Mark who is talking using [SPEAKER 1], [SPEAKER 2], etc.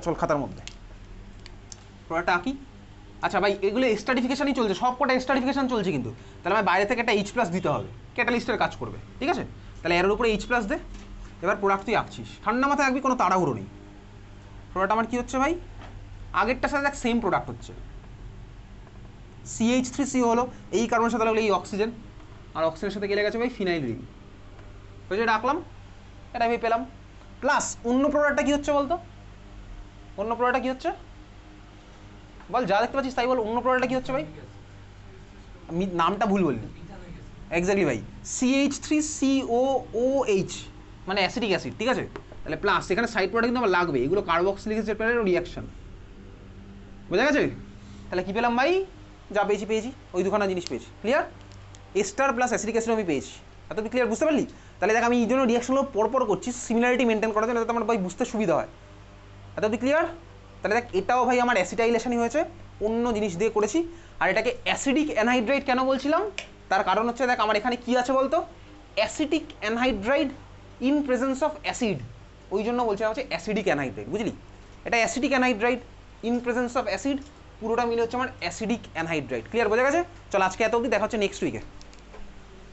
[SPEAKER 1] চল খাতার মধ্যে প্রোডাক্টটা আঁকি। আচ্ছা ভাই এগুলো স্ট্রাটিফিকেশনই চলছে, সব কটা স্ট্রাটিফিকেশন চলছে কিন্তু, তাহলে আমার বাইরে থেকে একটা এইচ প্লাস দিতে হবে, ক্যাটালিস্টের কাজ করবে, ঠিক আছে? তাহলে এর উপরে এইচ প্লাস দে। এবার প্রোডাক্ট তুই আঁকছিস, ঠান্ডা মাথায় আঁকবি, কোনো তাড়াহুড়ো নেই। প্রোডাক্ট আমার কী হচ্ছে ভাই, আগেরটার সাথে দেখ সেম প্রোডাক্ট হচ্ছে, CH3CO হলো, এই কার্বনের সাথে লাগলো এই অক্সিজেন, আর অক্সিজেনের সাথে গেলে গেছে ভাই ফিনাইল রিং, ওই যে এটা আঁকলাম, এটা আমি পেলাম। প্লাস অন্য প্রোডাক্টটা কী হচ্ছে বলতো, অন্য প্রোডাক্টটা কী হচ্ছে বল, যা দেখতে পাচ্ছিস তাই বল, অন্য প্রোডাক্টটা কী হচ্ছে ভাই? আমি নামটা ভুল বললি, এক্স্যাক্টলি ভাই, CH3COOH মানে অ্যাসিটিক অ্যাসিড, ঠিক আছে? তাহলে প্লাস এখানে সাইড প্রোডাক্ট কিন্তু আমার লাগবে, এগুলো কার্বক্সিলিক অ্যাসিড রিয়াকশন, বোঝা গেছে? তাহলে কী পেলাম ভাই, যা পেয়েছি পেয়েছি, ওই দুখানা জিনিস পেয়েছি, clear? Ester plus acidic acid আমি পেয়েছি, এত তুই ক্লিয়ার বুঝতে পারলি? তাহলে দেখ আমি এই জন্য রিয়াকশনগুলো পরপর করছি, সিমিলারিটি মেনটেন করার জন্য, যাতে আমার ভাই বুঝতে সুবিধা হয়, এত তুই ক্লিয়ার? তাহলে দেখ এটাও ভাই আমার অ্যাসিটাইলেশনই হয়েছে, অন্য জিনিস দিয়ে করেছি। আর এটাকে অ্যাসিডিক অ্যানহাইড্রাইড কেন বলছিলাম, তার কারণ হচ্ছে দেখ আমার এখানে কি আছে বলতো, acetic anhydride in presence of acid, ওই জন্য বলছিলাম হচ্ছে অ্যাসিডিক অ্যানহাইড্রাইড, বুঝলি? এটা acidic anhydride in presence of acid, পুরোটা মিলে হচ্ছে আমার অ্যাসিডিক অ্যানহাইড্রাইড, ক্লিয়ার বোঝা গেছে? চল আজকে এত অবধি, দেখা হচ্ছে নেক্সট উইকে।